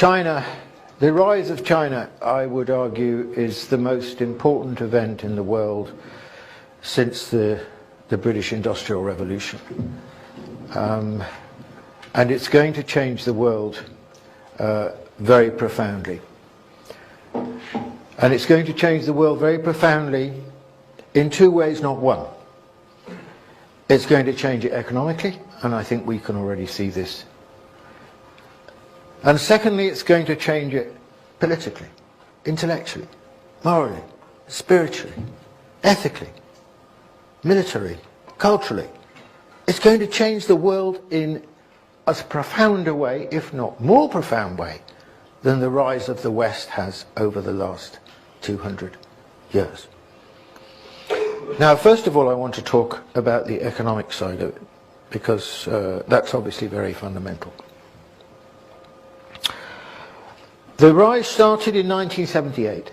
China, the rise of China, I would argue, is the most important event in the world since the British Industrial Revolution. And it's going to change the world very profoundly. And it's going to change the world very profoundly in two ways, not one. It's going to change it economically, and I think we can already see this. And secondly, it's going to change it politically, intellectually, morally, spiritually, ethically, militarily, culturally. It's going to change the world in as profound a way, if not more profound way, than the rise of the West has over the last 200 years. Now, first of all, I want to talk about the economic side of it, because that's obviously very fundamental. The rise started in 1978,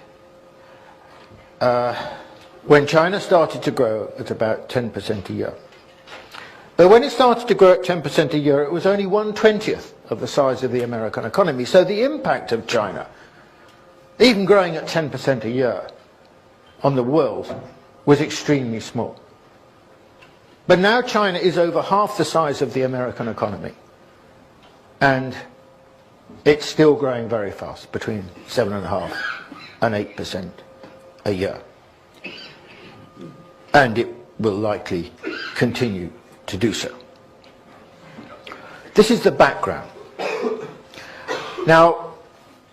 when China started to grow at about 10% a year. But when it started to grow at 10% a year, it was only 1/20th of the size of the American economy. So the impact of China, even growing at 10% a year on the world, was extremely small. But now China is over half the size of the American economy. And it's still growing very fast, between 7.5% and 8% a year. And it will likely continue to do so. This is the background. Now,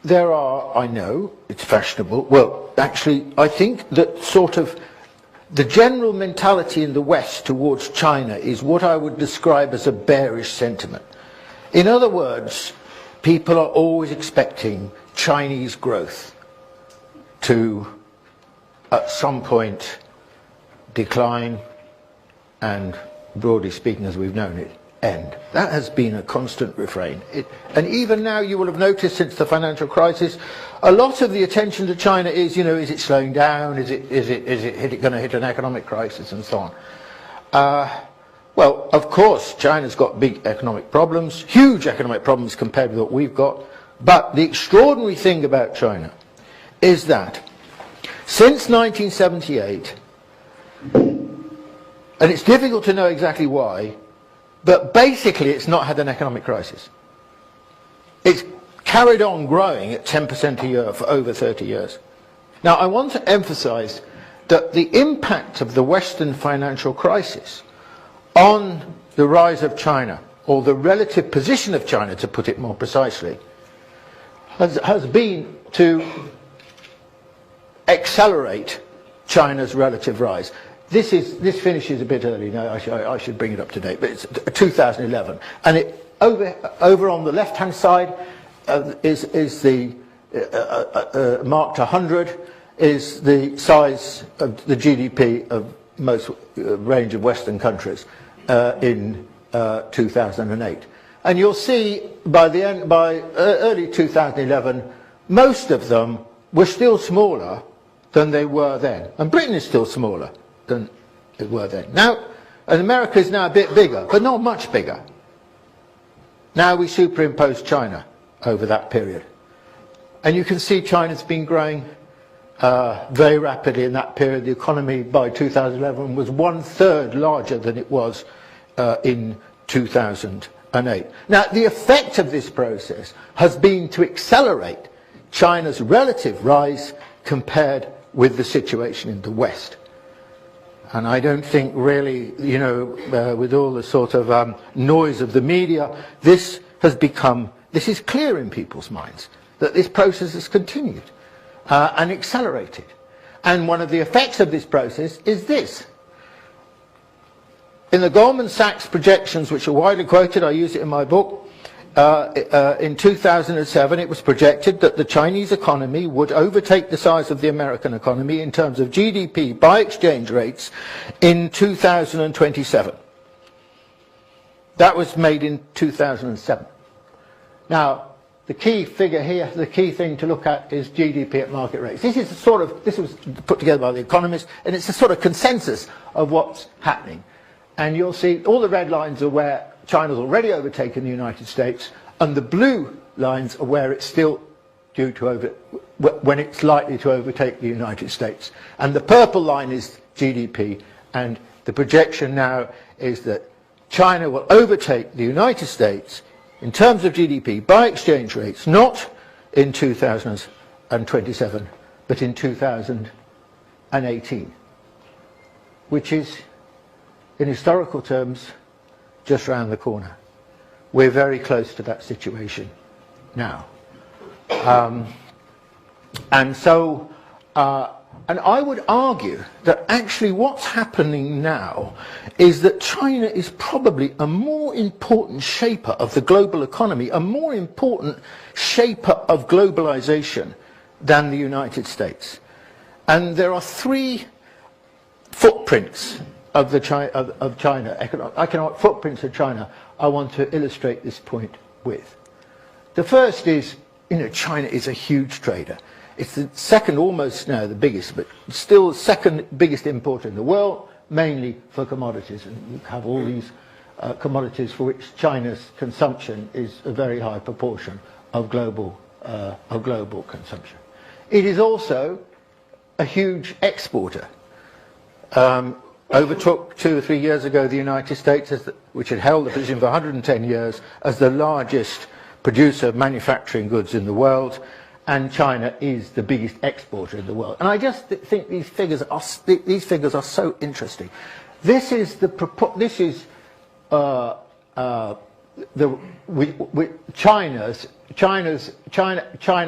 there are, I know, it's fashionable, well, actually, I think that sort of the general mentality in the West towards China is what I would describe as a bearish sentiment. In other words, people are always expecting Chinese growth to, at some point, decline and, broadly speaking, as we've known it, end. That has been a constant refrain. And even now, you will have noticed since the financial crisis, a lot of the attention to China is, you know, is it slowing down? Is it going to hit an economic crisis, and so on? Well, of course, China's got big economic problems, huge economic problems compared with what we've got. But the extraordinary thing about China is that since 1978, and it's difficult to know exactly why, but basically it's not had an economic crisis. It's carried on growing at 10% a year for over 30 years. Now, I want to emphasize that the impact of the Western financial crisis on the rise of China, or the relative position of China, to put it more precisely, has been to accelerate China's relative rise. This finishes a bit early. No, I should bring it up to date, but it's 2011, and it over on the left-hand side is the marked 100 is the size of the GDP of most range of Western countries in 2008, and you'll see by early 2011, most of them were still smaller than they were then, and Britain is still smaller than they were then. Now, and America is now a bit bigger, but not much bigger. Now we superimpose China over that period, and you can see China's been growing very rapidly in that period. The economy by 2011 was 1/3 larger than it was in 2008. Now, the effect of this process has been to accelerate China's relative rise compared with the situation in the West. And I don't think really, you know, with all the sort of noise of the media, this is clear in people's minds, that this process has continued and accelerated. And one of the effects of this process is this. In the Goldman Sachs projections, which are widely quoted, I use it in my book, in 2007 it was projected that the Chinese economy would overtake the size of the American economy in terms of GDP by exchange rates in 2027. That was made in 2007. Now, the key figure here, the key thing to look at is GDP at market rates. This was put together by the economists, and it's a sort of consensus of what's happening. And you'll see all the red lines are where China's already overtaken the United States, and the blue lines are where it's still due to when it's likely to overtake the United States. And the purple line is GDP, and the projection now is that China will overtake the United States in terms of GDP by exchange rates, not in 2027, but in 2018, which is, in historical terms, just round the corner. We're very close to that situation now. And I would argue that actually what's happening now is that China is probably a more important shaper of the global economy, a more important shaper of globalization than the United States. And there are three footprints of China, economic footprints of China, I want to illustrate this point with. The first is, China is a huge trader. It's the second, almost now the biggest, but still the second biggest importer in the world, mainly for commodities. And you have all these commodities for which China's consumption is a very high proportion of global consumption. It is also a huge exporter. Overtook 2 or 3 years ago the United States, which had held the position for 110 years, as the largest producer of manufacturing goods in the world, and China is the biggest exporter in the world. And I just think these figures are so interesting. This is China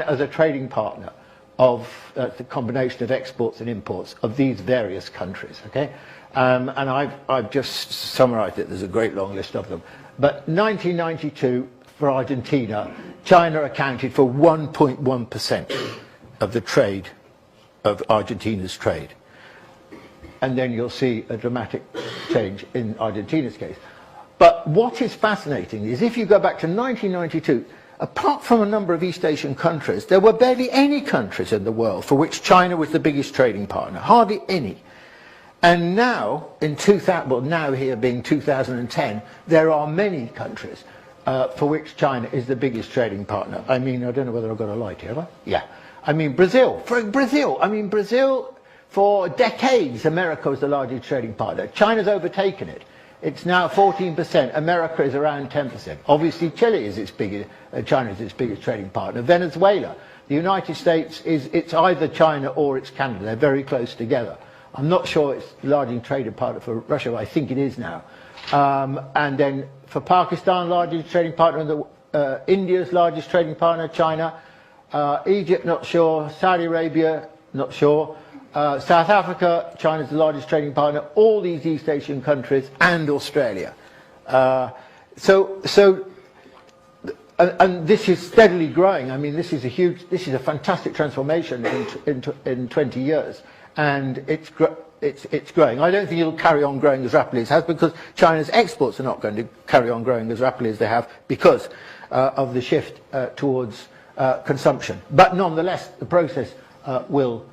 as a trading partner of the combination of exports and imports of these various countries. Okay, and I've just summarised it. There's a great long list of them. But 1992 for Argentina, China accounted for 1.1% of the trade of Argentina's trade. And then you'll see a dramatic change in Argentina's case. But what is fascinating is if you go back to 1992, apart from a number of East Asian countries, there were barely any countries in the world for which China was the biggest trading partner, hardly any. And now, now here being 2010, there are many countries for which China is the biggest trading partner. I mean, I don't know whether I've got a light here, have I? Yeah. I mean, Brazil, for decades, America was the largest trading partner. China's overtaken it. It's now 14%. America is around 10%. Obviously, Chile is China is its biggest trading partner. Venezuela, the United States it's either China or it's Canada. They're very close together. I'm not sure it's the largest trading partner for Russia, but I think it is now. And then for Pakistan, largest trading partner, India's largest trading partner, China. Egypt, not sure. Saudi Arabia, not sure. South Africa, China's the largest trading partner. All these East Asian countries and Australia. And this is steadily growing. I mean, this is a fantastic transformation in 20 years, and it's growing. I don't think it'll carry on growing as rapidly as it has, because China's exports are not going to carry on growing as rapidly as they have because of the shift towards consumption. But nonetheless, the process will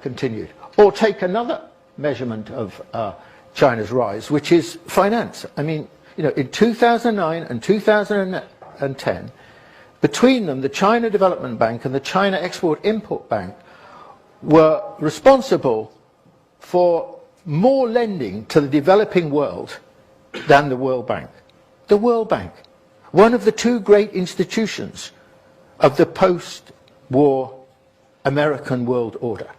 continue. Or take another measurement of China's rise, which is finance. I mean, in 2009 and 2010, between them, the China Development Bank and the China Export-Import Bank were responsible for more lending to the developing world than the World Bank. The World Bank, one of the two great institutions of the post-war American world order.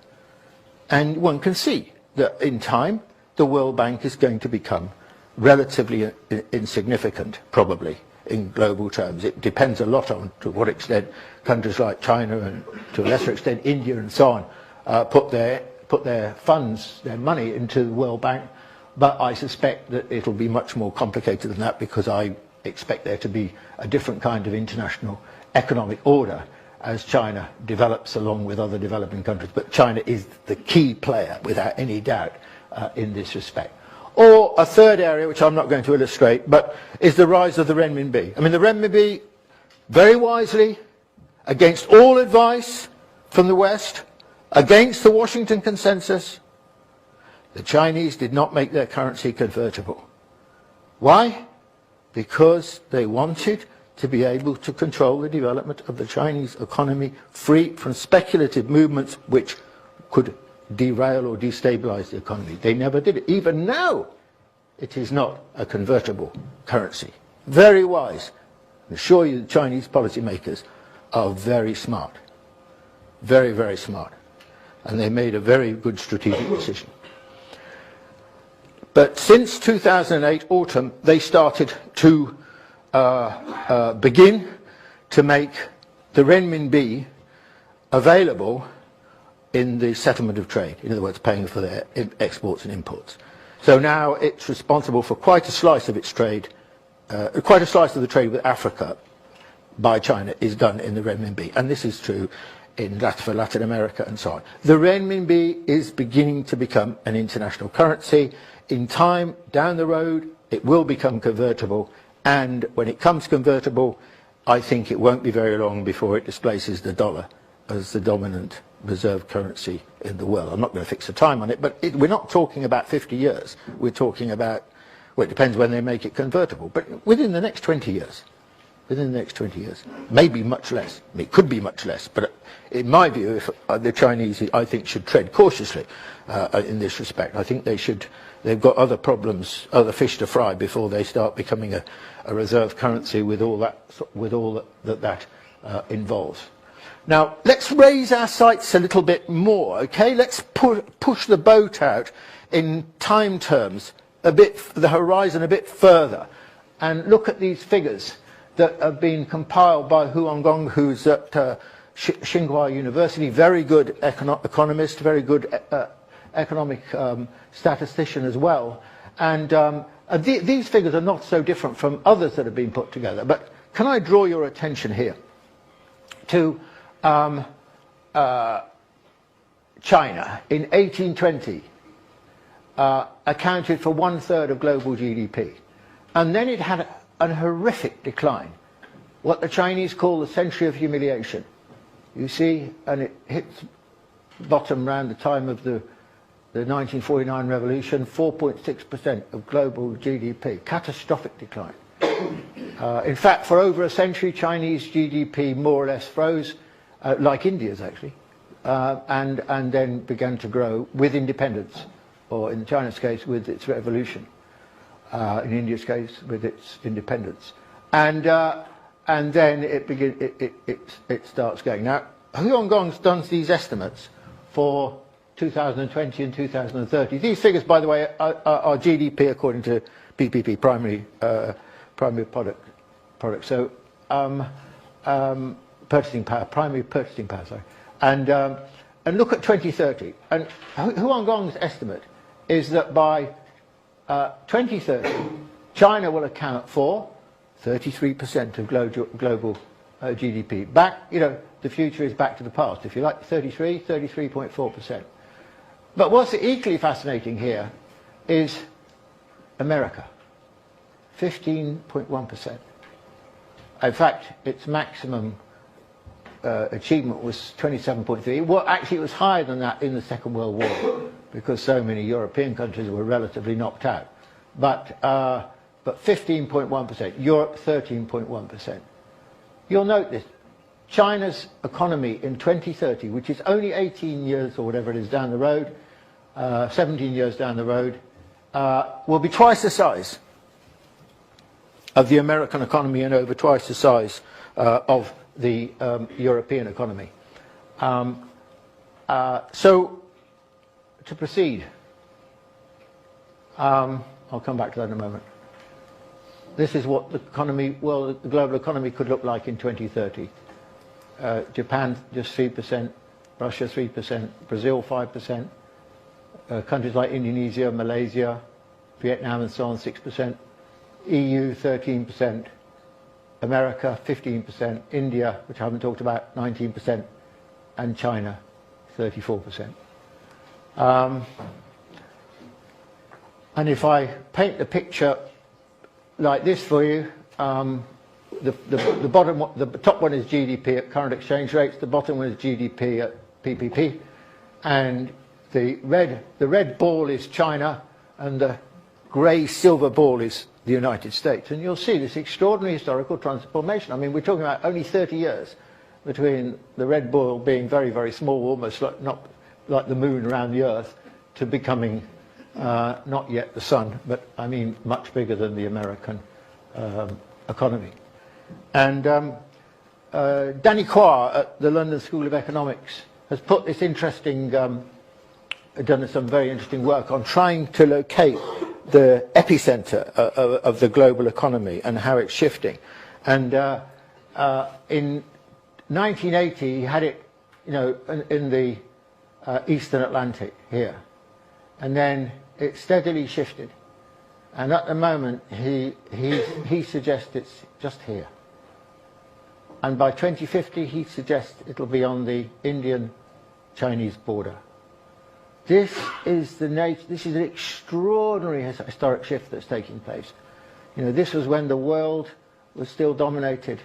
And one can see that in time, the World Bank is going to become relatively insignificant, probably, in global terms. It depends a lot on to what extent countries like China and to a lesser extent India and so on put their funds, their money into the World Bank. But I suspect that it'll be much more complicated than that, because I expect there to be a different kind of international economic order as China develops along with other developing countries. But China is the key player, without any doubt, in this respect. Or a third area, which I'm not going to illustrate, but is the rise of the renminbi. I mean, the renminbi, very wisely, against all advice from the West, against the Washington Consensus, the Chinese did not make their currency convertible. Why? because they wanted to be able to control the development of the Chinese economy free from speculative movements which could derail or destabilize the economy. They never did it. Even now, it is not a convertible currency. Very wise. I assure you the Chinese policymakers are very smart. Very, very smart. And they made a very good strategic decision. But since 2008 autumn, they started to begin to make the renminbi available in the settlement of trade. In other words, paying for their exports and imports. So now it's responsible for quite a slice of its trade, quite a slice of the trade with Africa by China is done in the renminbi. And this is true for Latin America and so on. The renminbi is beginning to become an international currency. In time, down the road, it will become convertible. And when it comes convertible, I think it won't be very long before it displaces the dollar as the dominant reserve currency in the world. I'm not going to fix a time on it, but we're not talking about 50 years. We're talking about, well, it depends when they make it convertible, but within the next 20 years. Within the next 20 years. Maybe much less. I mean, it could be much less, but in my view, if the Chinese, I think, should tread cautiously in this respect. I think they should. They've got other problems, other fish to fry before they start becoming a reserve currency with all that involves. Now, let's raise our sights a little bit more, okay? Let's push the boat out in time terms, the horizon a bit further, and look at these figures that have been compiled by Hu Hongong, who's at Tsinghua University, very good economist, very good economic statistician as well. And these figures are not so different from others that have been put together. But can I draw your attention here to China in 1820 accounted for 1/3 of global GDP. And then it had a horrific decline, what the Chinese call the century of humiliation. You see, and it hits bottom around the time of the 1949 revolution, 4.6% of global GDP, catastrophic decline. In fact, for over a century, Chinese GDP more or less froze, like India's actually, and then began to grow with independence, or in China's case, with its revolution. In India's case, with its independence, and then it starts going. Now, Hu Hongong's done these estimates for 2020 and 2030. These figures, by the way, are GDP according to PPP, primary product. So, purchasing power, primary purchasing power. Sorry, and look at 2030. And Hu Hongong's estimate is that by 2030, China will account for 33% of global GDP. The future is back to the past, if you like, 33.4%. But what's equally fascinating here is America, 15.1%. In fact, its maximum achievement was 27.3. Well, actually, it was higher than that in the Second World War, because so many European countries were relatively knocked out. But 15.1%, Europe 13.1%. You'll note this. China's economy in 2030, which is only 18 years or whatever it is down the road, 17 years down the road, will be twice the size of the American economy and over twice the size of the European economy. So, to proceed, I'll come back to that in a moment. This is what the global economy could look like in 2030. Japan just 3%, Russia 3%, Brazil 5%, countries like Indonesia, Malaysia, Vietnam and so on 6%, EU 13%, America 15%, India, which I haven't talked about, 19%, and China 34%. And if I paint the picture like this for you, the top one is GDP at current exchange rates, the bottom one is GDP at PPP, and the red ball is China, and the grey silver ball is the United States. And you'll see this extraordinary historical transformation. I mean, we're talking about only 30 years between the red ball being very, very small, almost like, not like the moon around the Earth, to becoming not yet the sun, but I mean much bigger than the American economy. And Danny Quah at the London School of Economics has put this interesting, done some very interesting work on trying to locate the epicenter of the global economy and how it's shifting. And in 1980, he had it, you know, in the Eastern Atlantic here, and then it steadily shifted. And at the moment, he suggests it's just here. And by 2050, he suggests it'll be on the Indian-Chinese border. This is an extraordinary historic shift that's taking place. You know, this was when the world was still dominated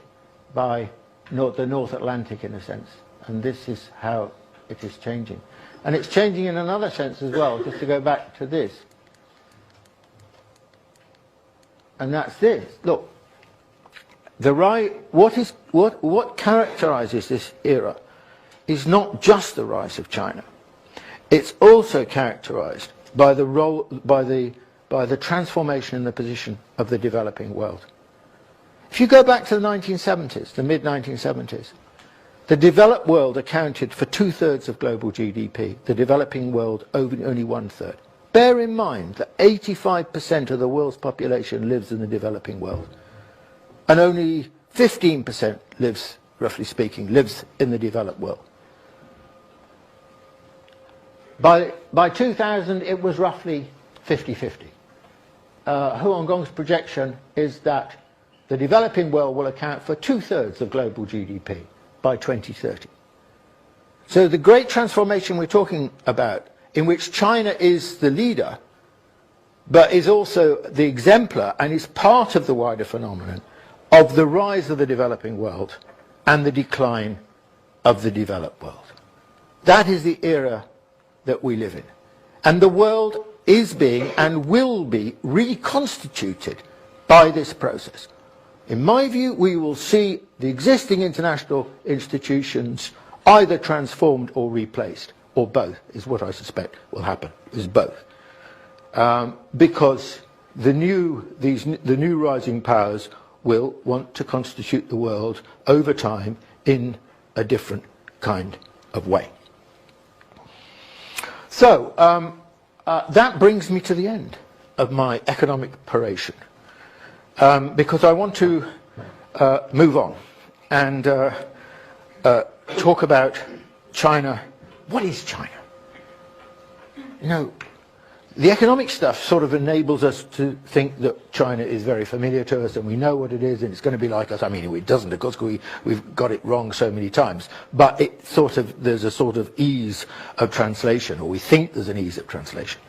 by the North Atlantic, in a sense, and this is how it is changing. And it's changing in another sense as well, just to go back to this. And that's this. Look, what characterizes this era is not just the rise of China. It's also characterized by the transformation in the position of the developing world. If you go back to the 1970s, the mid-1970s, the developed world accounted for 2/3 of global GDP, the developing world only 1/3. Bear in mind that 85% of the world's population lives in the developing world, and only 15% lives, roughly speaking, lives in the developed world. By 2000, it was roughly 50-50. Huang Gong's projection is that the developing world will account for 2/3 of global GDP by 2030. So the great transformation we're talking about, in which China is the leader, but is also the exemplar and is part of the wider phenomenon of the rise of the developing world and the decline of the developed world. That is the era that we live in. And the world is being and will be reconstituted by this process. In my view, we will see the existing international institutions either transformed or replaced, or both, is what I suspect will happen, is both. Because the new rising powers will want to constitute the world over time in a different kind of way. So, that brings me to the end of my economic paration, because I want to move on and talk about China. What is China? You know, the economic stuff sort of enables us to think that China is very familiar to us and we know what it is and it's going to be like us. I mean, it doesn't, of course, we've got it wrong so many times. But there's a sort of ease of translation, or we think there's an ease of translation.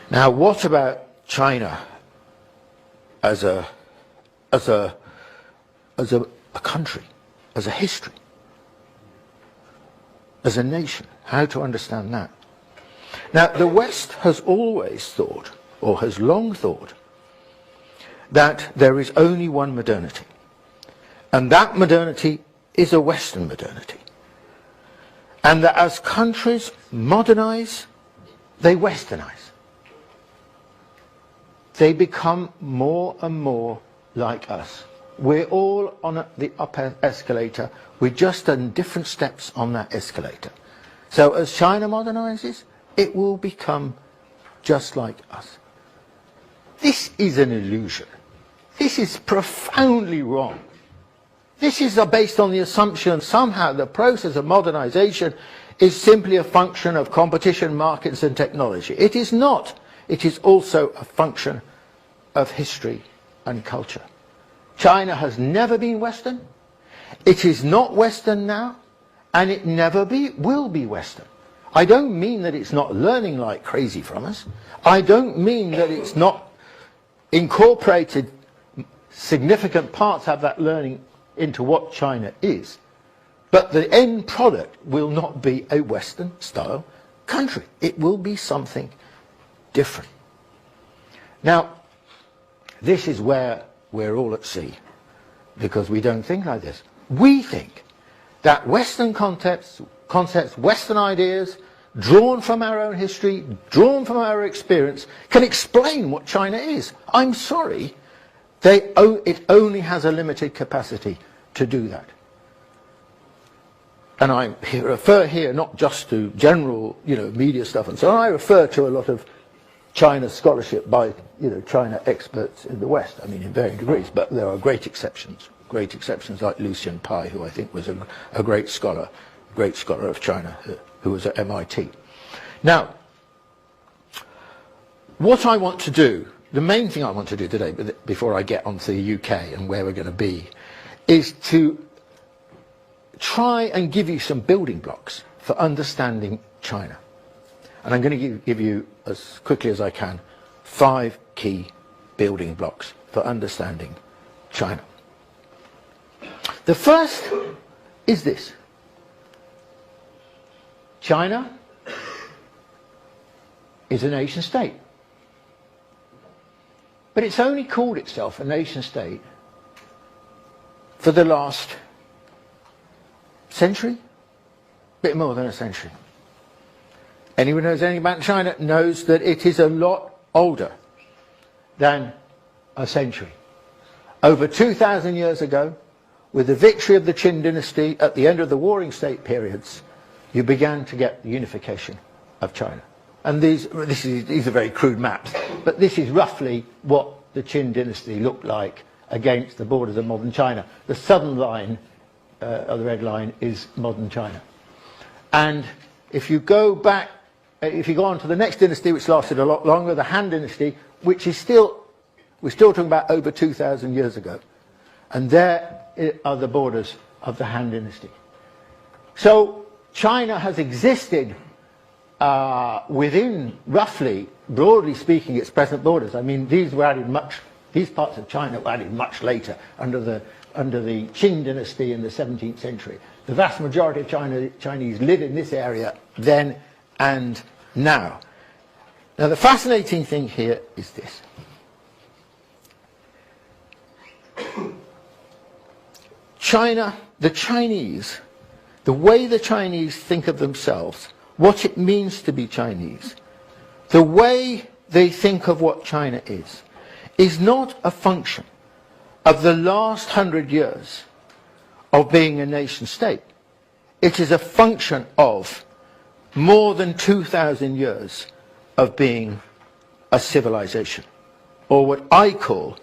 Now, what about China as a country, as a history, as a nation? How to understand that? Now, the West has always thought, or has long thought, that there is only one modernity. And that modernity is a Western modernity. And that as countries modernize, they Westernize. They become more and more like us. We're all on the upper escalator. We're just on different steps on that escalator. So as China modernizes, it will become just like us. This is an illusion. This is profoundly wrong. This is based on the assumption somehow the process of modernization is simply a function of competition, markets and technology. It is not. It is also a function of history and culture. China has never been Western. It is not Western now, and it never will be Western. I don't mean that it's not learning like crazy from us. I don't mean that it's not incorporated significant parts of that learning into what China is. But the end product will not be a Western style country. It will be something different. Now, this is where we're all at sea, because we don't think like this. We think that Western concepts, Western ideas, drawn from our own history, drawn from our experience, can explain what China is. I'm sorry, it only has a limited capacity to do that. And I refer here not just to general, media stuff and so on. I refer to a lot of China scholarship by, China experts in the West. I mean, in varying degrees, but there are great exceptions like Lucien Pai, who I think was a great scholar of China, who was at MIT. Now, what I want to do, the main thing I want to do today, before I get onto the UK and where we're going to be, is to try and give you some building blocks for understanding China. And I'm going to give you, as quickly as I can, 5 key building blocks for understanding China. The first is this. China is a nation state. But it's only called itself a nation state for the last century, bit more than a century. Anyone who knows anything about China knows that it is a lot older than a century. Over 2,000 years ago, with the victory of the Qin dynasty at the end of the warring state periods, you began to get the unification of China. And these are very crude maps, but this is roughly what the Qin dynasty looked like against the borders of modern China. The southern line of the red line is modern China. And if you go back, if you go on to the next dynasty, which lasted a lot longer, the Han dynasty, which is we're still talking about over 2,000 years ago. And there are the borders of the Han dynasty. So China has existed within, roughly, broadly speaking, its present borders. I mean, these parts of China were added much later, under the Qin dynasty in the 17th century. The vast majority of Chinese live in this area then and now. Now, the fascinating thing here is this. China, the Chinese, the way the Chinese think of themselves, what it means to be Chinese, the way they think of what China is not a function of the last 100 years of being a nation state. It is a function of more than 2,000 years of being a civilization, or what I call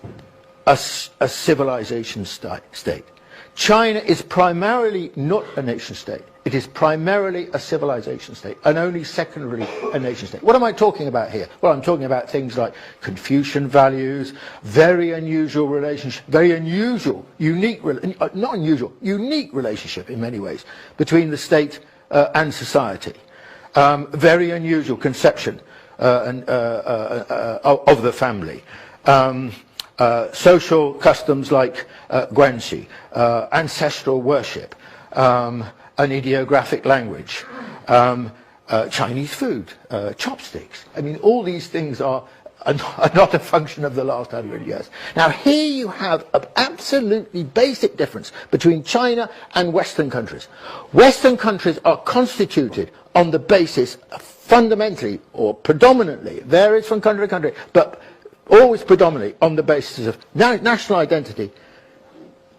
a civilization state. China is primarily not a nation state. It is primarily a civilization state, and only secondarily a nation state. What am I talking about here? Well, I'm talking about things like Confucian values, very unusual relationship, very unusual, unique, not unusual, unique relationship in many ways between the state and society. Very unusual conception of the family. Social customs like guanxi, ancestral worship, an ideographic language, Chinese food, chopsticks. I mean, all these things are not a function of the last 100 years. Now, here you have an absolutely basic difference between China and Western countries. Western countries are constituted on the basis, fundamentally or predominantly, varies from country to country, but always predominantly on the basis of national identity,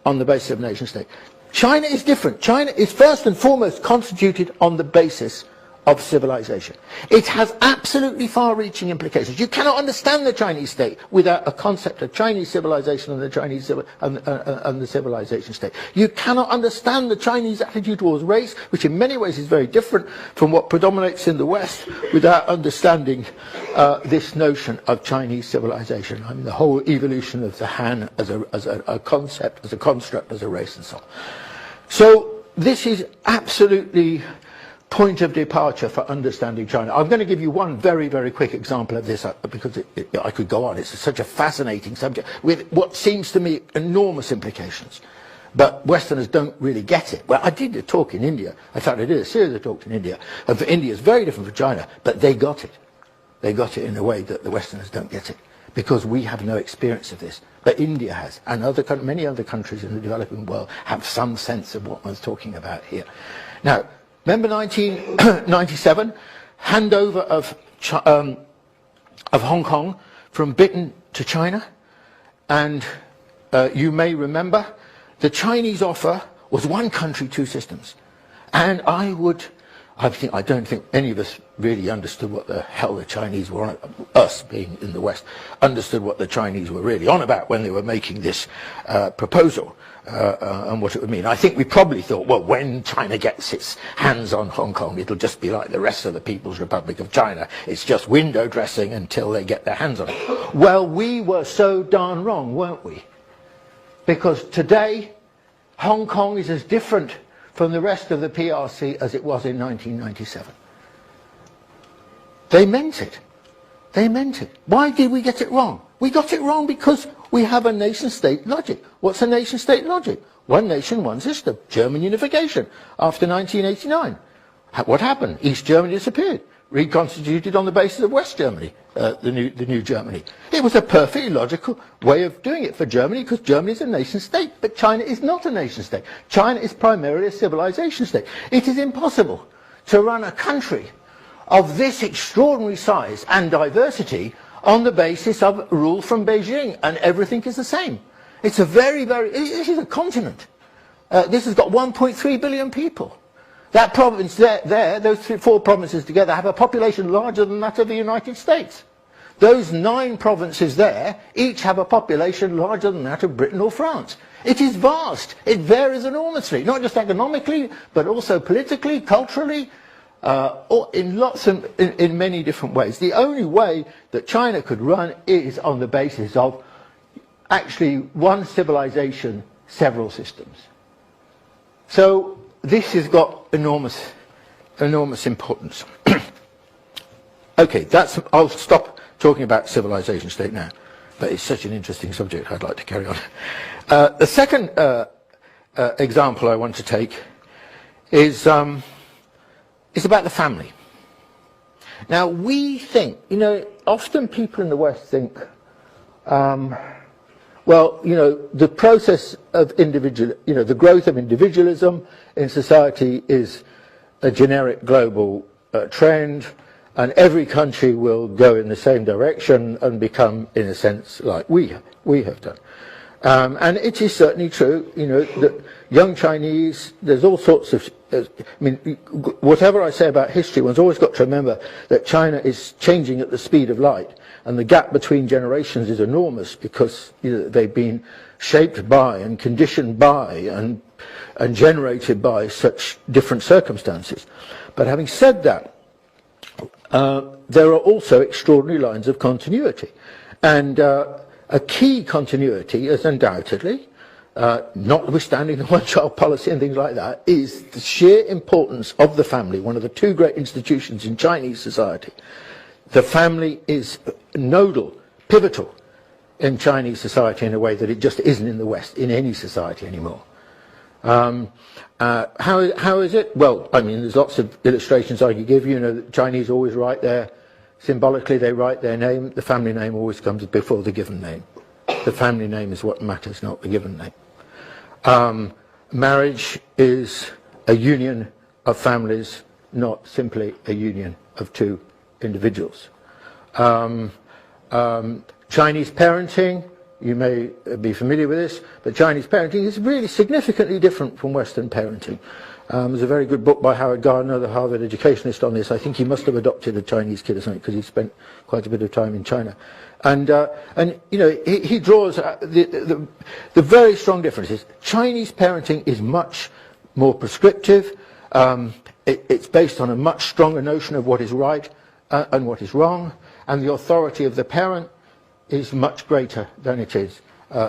on the basis of nation state. China is different. China is first and foremost constituted on the basis of civilization. It has absolutely far-reaching implications. You cannot understand the Chinese state without a concept of Chinese civilization and the civilization state. You cannot understand the Chinese attitude towards race, which in many ways is very different from what predominates in the West, without understanding this notion of Chinese civilization. I mean, the whole evolution of the Han as a concept, as a construct, as a race, and so on. So this is absolutely point of departure for understanding China. I'm going to give you one very, very quick example of this, because I could go on. It's such a fascinating subject with what seems to me enormous implications. But Westerners don't really get it. Well, I did a talk in India. In fact, I did a series of talks in India. And for India, it's very different from China, but they got it. They got it in a way that the Westerners don't get it. because we have no experience of this. But India has, and many other countries in the developing world have some sense of what one's talking about here. Now, remember 1997, handover of Hong Kong from Britain to China? And you may remember the Chinese offer was one country, two systems. And I don't think any of us really understood what the hell the Chinese were on, us being in the West, understood what the Chinese were really on about when they were making this proposal and what it would mean. I think we probably thought, well, when China gets its hands on Hong Kong, it'll just be like the rest of the People's Republic of China. It's just window dressing until they get their hands on it. Well, we were so darn wrong, weren't we? Because today, Hong Kong is as different from the rest of the PRC as it was in 1997. They meant it. They meant it. Why did we get it wrong? We got it wrong because we have a nation-state logic. What's a nation-state logic? One nation, one system. German unification after 1989. What happened? East Germany disappeared. Reconstituted on the basis of West Germany, the new Germany. It was a perfectly logical way of doing it for Germany because Germany is a nation state, but China is not a nation state. China is primarily a civilization state. It is impossible to run a country of this extraordinary size and diversity on the basis of rule from Beijing and everything is the same. It's a this is a continent. This has got 1.3 billion people. That province those four provinces together have a population larger than that of the United States. Those 9 provinces there each have a population larger than that of Britain or France. It is vast. It varies enormously, not just economically, but also politically, culturally, or in many different ways. The only way that China could run is on the basis of actually one civilization, several systems. So this has got enormous importance. Okay, I'll stop talking about civilization state now, but it's such an interesting subject I'd like to carry on. The second example I want to take is about the family. Now we think, often people in the West think, well, the process of the growth of individualism in society is a generic global trend, and every country will go in the same direction and become, in a sense, like we have done. And it is certainly true, that young Chinese, there's all sorts of, whatever I say about history, one's always got to remember that China is changing at the speed of light. And the gap between generations is enormous because they've been shaped by and conditioned by and generated by such different circumstances. But having said that, there are also extraordinary lines of continuity. And a key continuity is undoubtedly, notwithstanding the one-child policy and things like that, is the sheer importance of the family, one of the 2 great institutions in Chinese society. The family is nodal, pivotal in Chinese society in a way that it just isn't in the West, in any society anymore. How is it? Well, there's lots of illustrations I could give you. The Chinese always write symbolically they write their name. The family name always comes before the given name. The family name is what matters, not the given name. Marriage is a union of families, not simply a union of 2 individuals. Chinese parenting, you may be familiar with this, but Chinese parenting is really significantly different from Western parenting. There's a very good book by Howard Gardner, the Harvard educationist, on this. I think he must have adopted a Chinese kid or something because he spent quite a bit of time in China. And he draws the very strong differences. Chinese parenting is much more prescriptive. It's based on a much stronger notion of what is right and what is wrong, and the authority of the parent is much greater than it is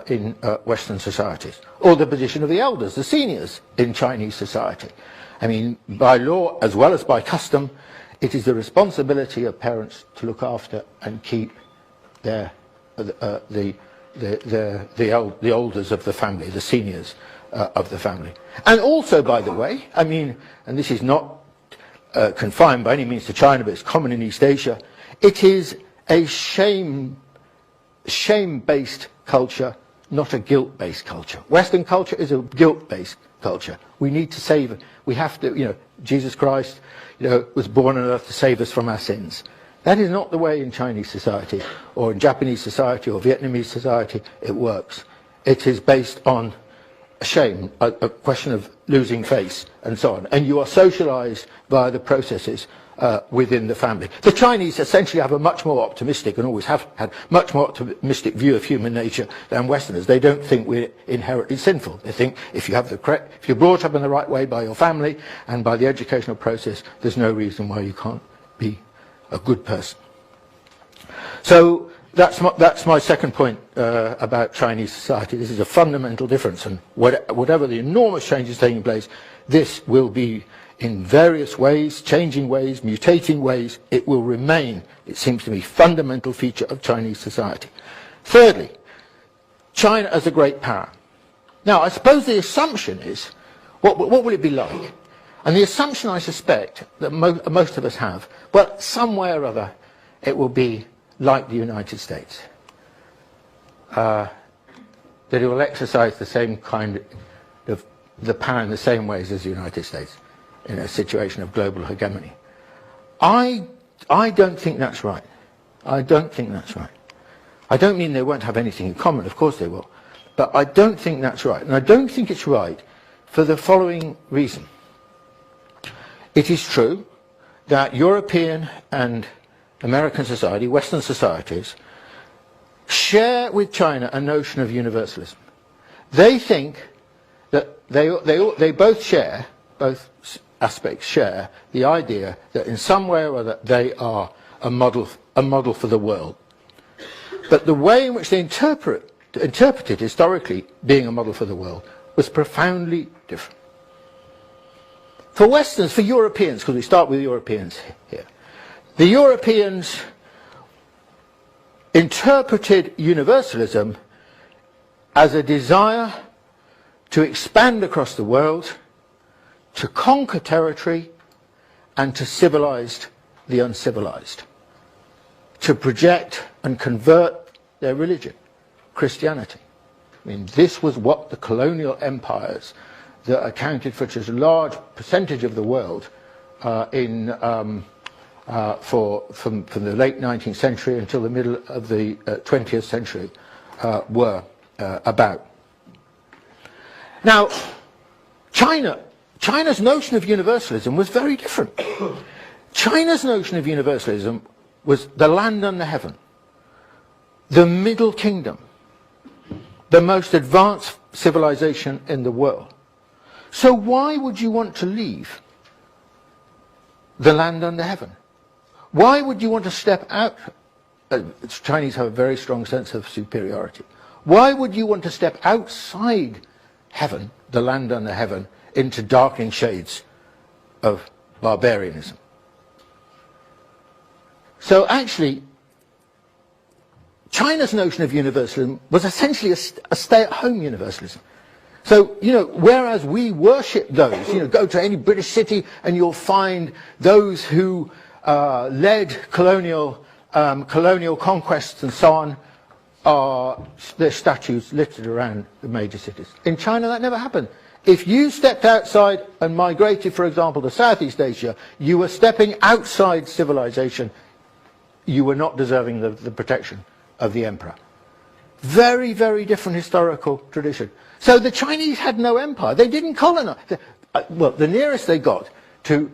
in Western societies. Or the position of the elders, the seniors in Chinese society. By law as well as by custom, it is the responsibility of parents to look after and keep the elders of the family, the seniors of the family. And also, by the way, and this is not confined by any means to China, but it's common in East Asia, it is a shame shame-based culture, not a guilt-based culture. Western culture is a guilt-based culture. We need to save, we have to, Jesus Christ, was born on earth to save us from our sins. That is not the way in Chinese society, or in Japanese society, or Vietnamese society it works. It is based on shame, a question of losing face, and so on. And you are socialized via the processes within the family. The Chinese essentially have a much more optimistic, and always have had much more optimistic view of human nature than Westerners. They don't think we're inherently sinful. They think if you're brought up in the right way by your family and by the educational process, there's no reason why you can't be a good person. So that's my second point about Chinese society. This is a fundamental difference, and whatever the enormous changes taking place, this will be in various ways, changing ways, mutating ways. It will remain, it seems to me, fundamental feature of Chinese society. Thirdly, China as a great power. Now, I suppose the assumption is, what will it be like? And the assumption, I suspect, that most of us have, well, some way or other, it will be like the United States. That it will exercise the same kind of the power in the same ways as the United States in a situation of global hegemony. I don't think that's right. I don't think that's right. I don't mean they won't have anything in common, of course they will. But I don't think that's right. And I don't think it's right for the following reason. It is true that European and American society, Western societies, share with China a notion of universalism. They think that they both share, both aspects share, the idea that in some way or other they are a model for the world. But the way in which they interpreted historically being a model for the world was profoundly different. For Westerns, for Europeans, because we start with Europeans here, the Europeans interpreted universalism as a desire to expand across the world, to conquer territory, and to civilize the uncivilized, to project and convert their religion, Christianity. I mean, this was what the colonial empires that accounted for such a large percentage of the world from the late 19th century until the middle of the 20th century were about. Now, China's notion of universalism was very different. China's notion of universalism was the land under heaven, the Middle Kingdom, the most advanced civilization in the world. So why would you want to leave the land under heaven? Why would you want to step out? Chinese have a very strong sense of superiority. Why would you want to step outside heaven, the land under heaven, into darkening shades of barbarianism? So actually, China's notion of universalism was essentially a stay-at-home universalism. So, whereas we worship those, go to any British city and you'll find those who led colonial conquests and so on, their statues littered around the major cities. In China, that never happened. If you stepped outside and migrated, for example, to Southeast Asia, you were stepping outside civilization. You were not deserving the protection of the emperor. Very, very different historical tradition. So the Chinese had no empire. They didn't colonize. Well, the nearest they got to,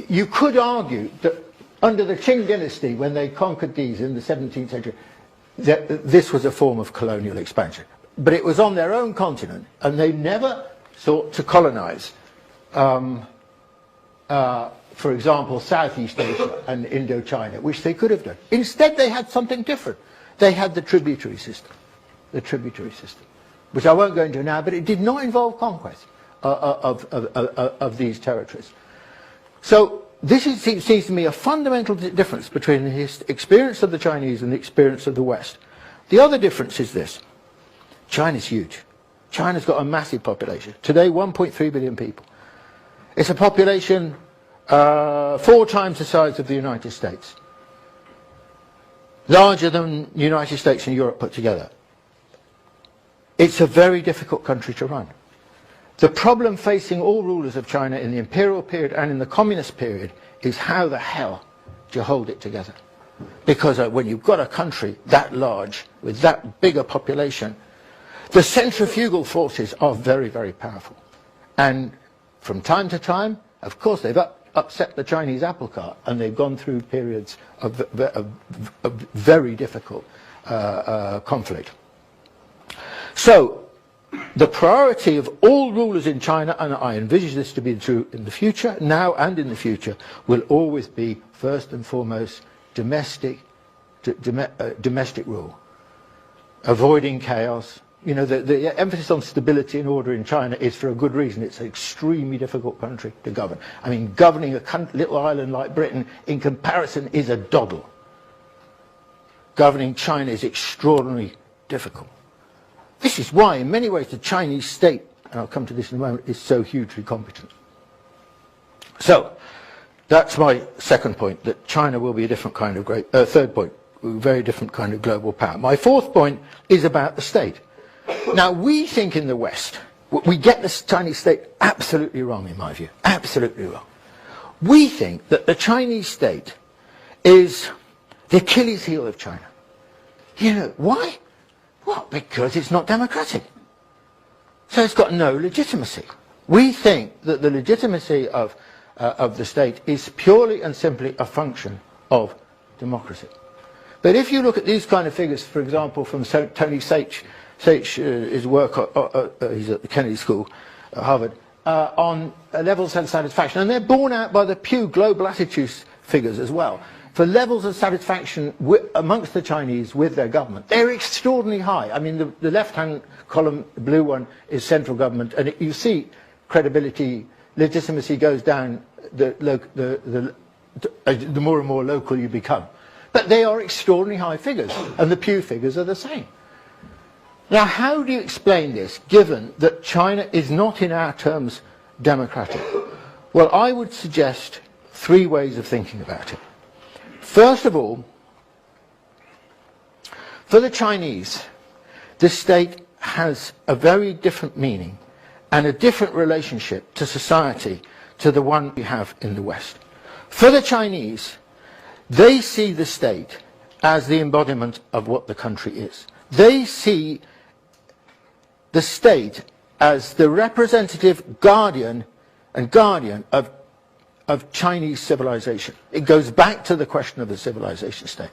you could argue that under the Qing dynasty, when they conquered these in the 17th century, that this was a form of colonial expansion. But it was on their own continent, and they never sought to colonize, for example, Southeast Asia and Indochina, which they could have done. Instead, they had something different. They had the tributary system, which I won't go into now, but it did not involve conquest of these territories. So this seems to me a fundamental difference between the experience of the Chinese and the experience of the West. The other difference is this. China's huge. China's got a massive population. Today, 1.3 billion people. It's a population 4 times the size of the United States. larger than the United States and Europe put together. It's a very difficult country to run. The problem facing all rulers of China in the imperial period and in the communist period is how the hell do you hold it together? Because when you've got a country that large, with that big a population, the centrifugal forces are very, very powerful. And from time to time, of course, they've upset the Chinese apple cart, and they've gone through periods of very difficult conflict. So, the priority of all rulers in China, and I envisage this to be true in the future, now and in the future, will always be, first and foremost, domestic rule. Avoiding chaos. You know, the emphasis on stability and order in China is for a good reason. It's an extremely difficult country to govern. I mean, governing a little island like Britain, in comparison, is a doddle. Governing China is extraordinarily difficult. This is why, in many ways, the Chinese state, and I'll come to this in a moment, is so hugely competent. So, that's my second point, that China will be a different kind of third point, a very different kind of global power. My fourth point is about the state. Now, we think in the West, we get the Chinese state absolutely wrong, in my view, absolutely wrong. We think that the Chinese state is the Achilles heel of China. You know, why? Well, because it's not democratic. So it's got no legitimacy. We think that the legitimacy of the state is purely and simply a function of democracy. But if you look at these kind of figures, for example, from Tony Sachs' work, he's at the Kennedy School at Harvard, on levels of satisfaction, and they're borne out by the Pew Global Attitudes figures as well, for levels of satisfaction amongst the Chinese with their government. They're extraordinarily high. I mean, the left-hand column, the blue one, is central government, and you see credibility, legitimacy goes down the more and more local you become. But they are extraordinarily high figures, and the Pew figures are the same. Now, how do you explain this, given that China is not in our terms democratic? Well, I would suggest three ways of thinking about it. First of all, for the Chinese, the state has a very different meaning and a different relationship to society to the one we have in the West. For the Chinese, they see the state as the embodiment of what the country is. They see the state as the representative guardian of Chinese civilization. It goes back to the question of the civilization state.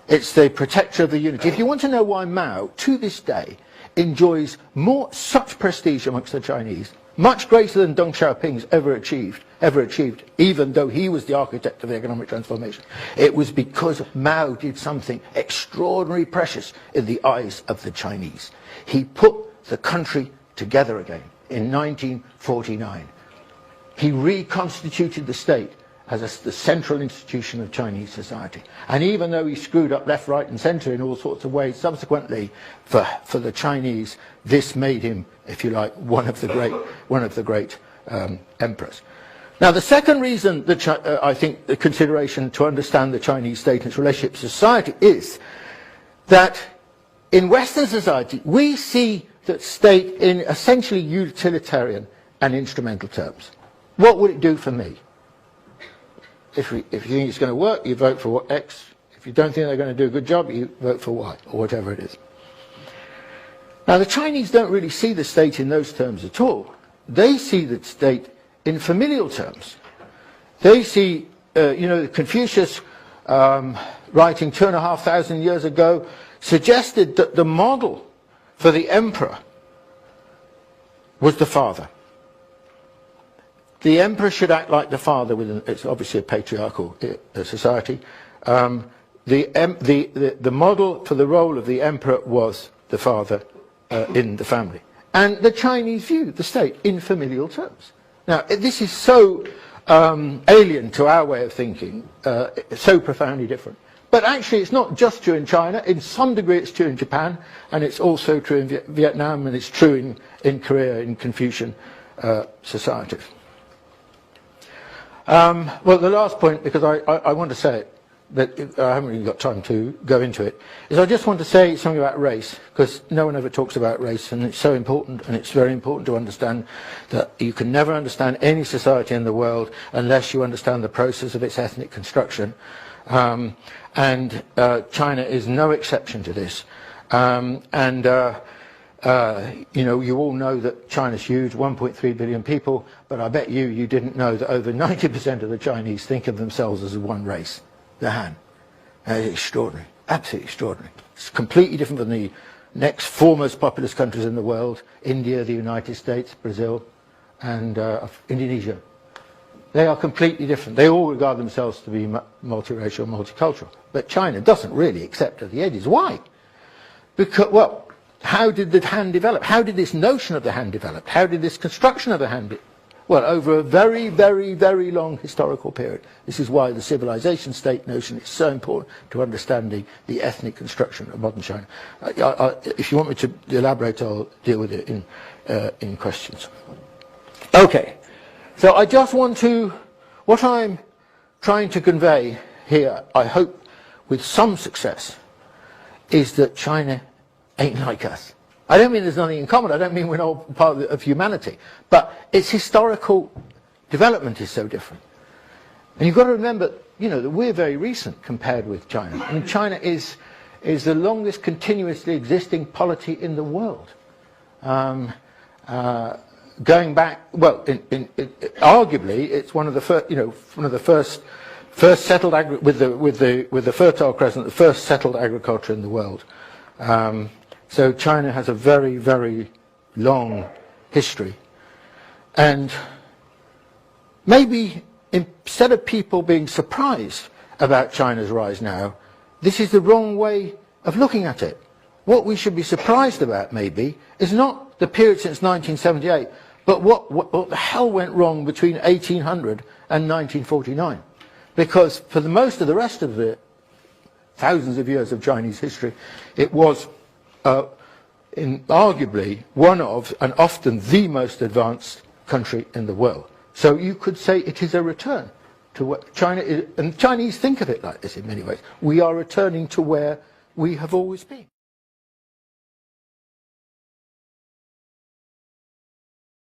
It's the protector of the unity. If you want to know why Mao, to this day, enjoys such prestige amongst the Chinese, much greater than Deng Xiaoping's ever achieved, even though he was the architect of the economic transformation, it was because Mao did something extraordinarily precious in the eyes of the Chinese. He put the country together again in 1949. He reconstituted the state as the central institution of Chinese society. And even though he screwed up left, right and centre in all sorts of ways, subsequently, for the Chinese, this made him, if you like, one of the great emperors. Now, the second reason that I think the consideration to understand the Chinese state and its relationship to society is that in Western society, we see the state in essentially utilitarian and instrumental terms. What would it do for me? If you think it's going to work, you vote for X. If you don't think they're going to do a good job, you vote for Y, or whatever it is. Now, the Chinese don't really see the state in those terms at all. They see the state in familial terms. They see, Confucius, writing 2,500 years ago, suggested that the model for the emperor was the father. The emperor should act like the father it's obviously a patriarchal society. The model for the role of the emperor was the father in the family. And the Chinese view the state in familial terms. Now, this is so alien to our way of thinking, so profoundly different. But actually, it's not just true in China. In some degree, it's true in Japan, and it's also true in Vietnam, and it's true in Korea, in Confucian societies. Well, the last point, because I want to say it, but I haven't really got time to go into it, is I just want to say something about race, because no one ever talks about race, and it's so important, and it's very important to understand that you can never understand any society in the world unless you understand the process of its ethnic construction. And China is no exception to this. You know, you all know that China's huge, 1.3 billion people, but I bet you didn't know that over 90% of the Chinese think of themselves as one race, the Han. It's extraordinary, absolutely extraordinary. It's completely different from the next four most populous countries in the world, India, the United States, Brazil, and Indonesia. They are completely different. They all regard themselves to be multiracial, multicultural. But China doesn't really accept at the edges. Why? Because, well, how did the Han develop? How did this notion of the Han develop? How did this construction of the Han develop? Well, over a very, very, very long historical period. This is why the civilization state notion is so important to understanding the ethnic construction of modern China. If you want me to elaborate, I'll deal with it in questions. Okay, so I just want to, what I'm trying to convey here, I hope with some success, is that China ain't like us. I don't mean there's nothing in common. I don't mean we're not part of humanity. But its historical development is so different. And you've got to remember, you know, that we're very recent compared with China. I mean, China is the longest continuously existing polity in the world. Going back, well, arguably, it's one of the first, you know, one of the first settled with the Fertile Crescent, the first settled agriculture in the world. So China has a very, very long history. And maybe instead of people being surprised about China's rise now, this is the wrong way of looking at it. What we should be surprised about, maybe, is not the period since 1978, but what the hell went wrong between 1800 and 1949. Because for the most of the rest of the thousands of years of Chinese history, it was arguably one of, and often the most advanced country in the world. So you could say it is a return to what China is, and Chinese think of it like this in many ways. We are returning to where we have always been.